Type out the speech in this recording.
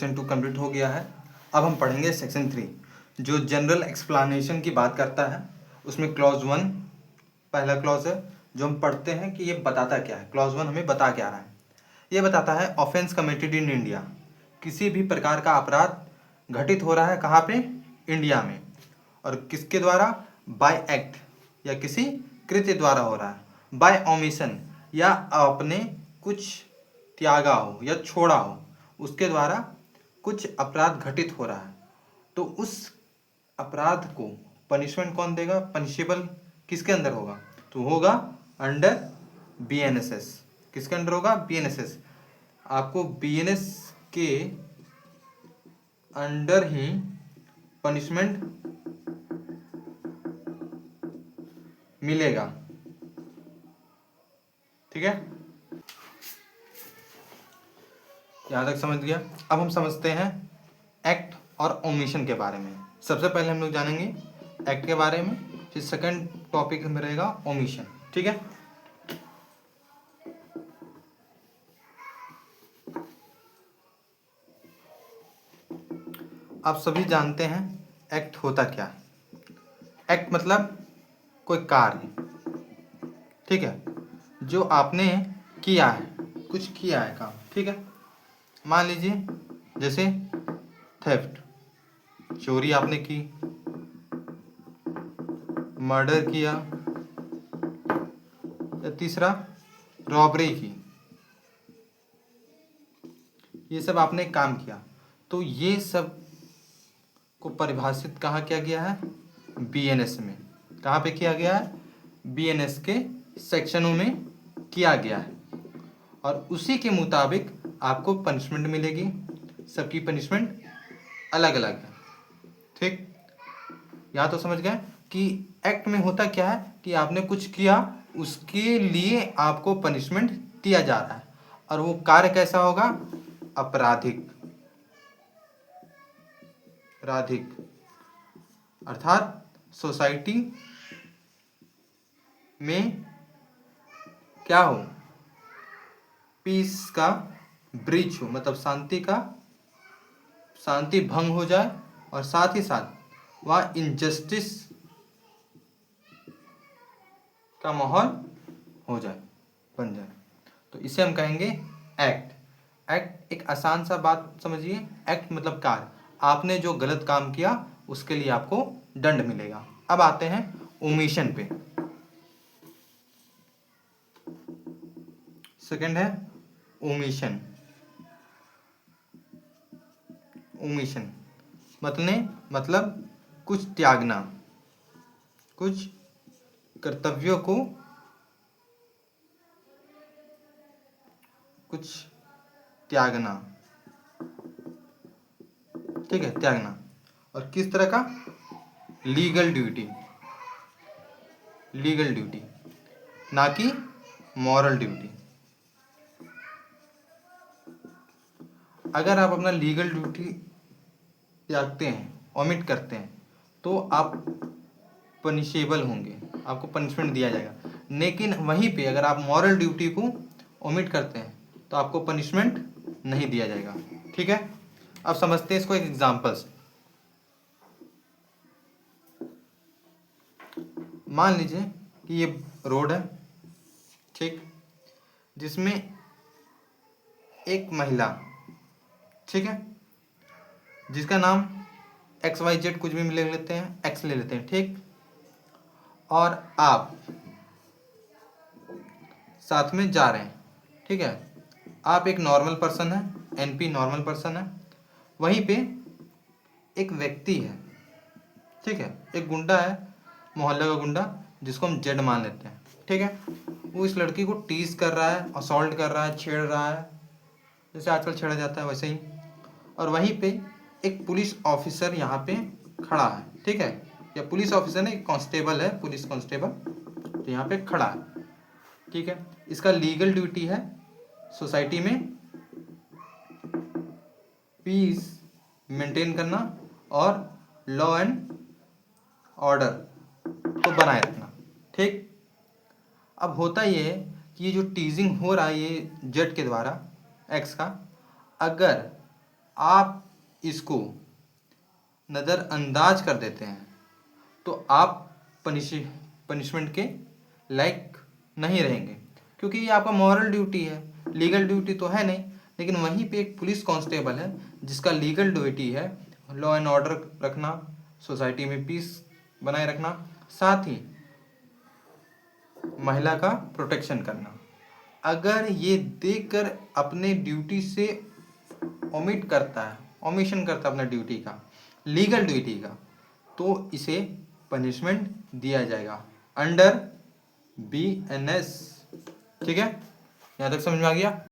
Section 2 complete हो गया है। अब हम पढ़ेंगे सेक्शन 3 जो जनरल एक्सप्लेनेशन की बात करता है। उसमें क्लॉज 1 पहला क्लॉज है जो हम पढ़ते हैं कि ये बताता क्या है। क्लॉज 1 हमें बता क्या रहा है। ये बताता है ऑफेंस कमिटेड इन इंडिया, किसी भी प्रकार का अपराध घटित हो रहा है कहाँ पे, इंडिया में, और किसके द्वारा, बाय एक्ट या किसी कृत्य द्वारा हो रहा है, बाय ओमिशन या आपने कुछ त्यागा हो या छोड़ा हो, उसके द्वारा कुछ अपराध घटित हो रहा है, तो उस अपराध को पनिशमेंट कौन देगा, पनिशेबल किसके अंदर होगा, तो होगा अंडर बीएनएसएस। किसके अंडर होगा, बीएनएसएस। आपको बीएनएस के अंडर ही पनिशमेंट मिलेगा। ठीक है, यहाँ तक समझ गया। अब हम समझते हैं एक्ट और ओमिशन के बारे में। सबसे पहले हम लोग जानेंगे एक्ट के बारे में, फिर सेकंड टॉपिक में रहेगा ओमिशन। ठीक है, आप सभी जानते हैं एक्ट होता क्या है। एक्ट मतलब कोई कार्य, ठीक है, जो आपने किया है, कुछ किया है काम। ठीक है, मान लीजिए जैसे थेफ्ट, चोरी आपने की, मर्डर किया, या तीसरा रॉबरी की, ये सब आपने काम किया। तो ये सब को परिभाषित कहाँ किया गया है, बीएनएस में। कहाँ पे किया गया है, बीएनएस के सेक्शनों में किया गया है, और उसी के मुताबिक आपको पनिशमेंट मिलेगी। सबकी पनिशमेंट अलग अलग है। ठीक, यहाँ तो समझ गए कि एक्ट में होता क्या है कि आपने कुछ किया, उसके लिए आपको पनिशमेंट दिया जा रहा है, और वो कार्य कैसा होगा, आपराधिक, आपराधिक अर्थात सोसाइटी में क्या हो, पीस का ब्रीच हो, मतलब शांति भंग हो जाए, और साथ ही साथ वह इनजस्टिस का माहौल हो जाए, बन जाए, तो इसे हम कहेंगे एक्ट। एक्ट एक आसान सा बात समझिए, एक्ट मतलब कार्य, आपने जो गलत काम किया उसके लिए आपको दंड मिलेगा। अब आते हैं ओमिशन पे। सेकंड है ओमिशन। ओमिशन मतलब कुछ त्यागना, कुछ कर्तव्यों को कुछ त्यागना। ठीक है, त्यागना, और किस तरह का, लीगल ड्यूटी, लीगल ड्यूटी, ना कि मॉरल ड्यूटी। अगर आप अपना लीगल ड्यूटी त्यागते हैं, ओमिट करते हैं, तो आप पनिशेबल होंगे, आपको पनिशमेंट दिया जाएगा। लेकिन वहीं पे अगर आप मॉरल ड्यूटी को ओमिट करते हैं तो आपको पनिशमेंट नहीं दिया जाएगा। ठीक है, अब समझते हैं इसको एक एग्जांपल से। मान लीजिए कि ये रोड है, ठीक, जिसमें एक महिला, ठीक है, जिसका नाम XYZ कुछ भी ले लेते हैं, एक्स ले लेते हैं, ठीक, और आप साथ में जा रहे हैं। ठीक है, आप एक नॉर्मल पर्सन है, NP नॉर्मल पर्सन है, वहीं पे एक व्यक्ति है, ठीक है, एक गुंडा है, मोहल्ले का गुंडा, जिसको हम जेड मान लेते हैं। ठीक है, वो इस लड़की को टीज कर रहा है, असॉल्ट कर रहा है, छेड़ रहा है, जैसे आजकल छेड़ा जाता है वैसे ही। और वहीं पे एक पुलिस ऑफिसर यहाँ पे खड़ा है, ठीक है, या पुलिस ऑफिसर नहीं, कांस्टेबल है, पुलिस कांस्टेबल, तो यहाँ पे खड़ा है। ठीक है, इसका लीगल ड्यूटी है सोसाइटी में पीस मेंटेन करना और लॉ एंड ऑर्डर को बनाए रखना। ठीक, अब होता ये है कि ये जो टीजिंग हो रहा है ये जेड के द्वारा, एक्स का, अगर आप इसको नज़रअंदाज कर देते हैं तो आप पनिशमेंट के लायक नहीं रहेंगे, क्योंकि ये आपका मॉरल ड्यूटी है, लीगल ड्यूटी तो है नहीं। लेकिन वहीं पे एक पुलिस कांस्टेबल है जिसका लीगल ड्यूटी है लॉ एंड ऑर्डर रखना, सोसाइटी में पीस बनाए रखना, साथ ही महिला का प्रोटेक्शन करना। अगर ये देखकर अपने ड्यूटी से ओमिट करता है, ओमिशन करता है अपना ड्यूटी का, लीगल ड्यूटी का, तो इसे पनिशमेंट दिया जाएगा अंडर BNS। ठीक है, यहाँ तक समझ में आ गया।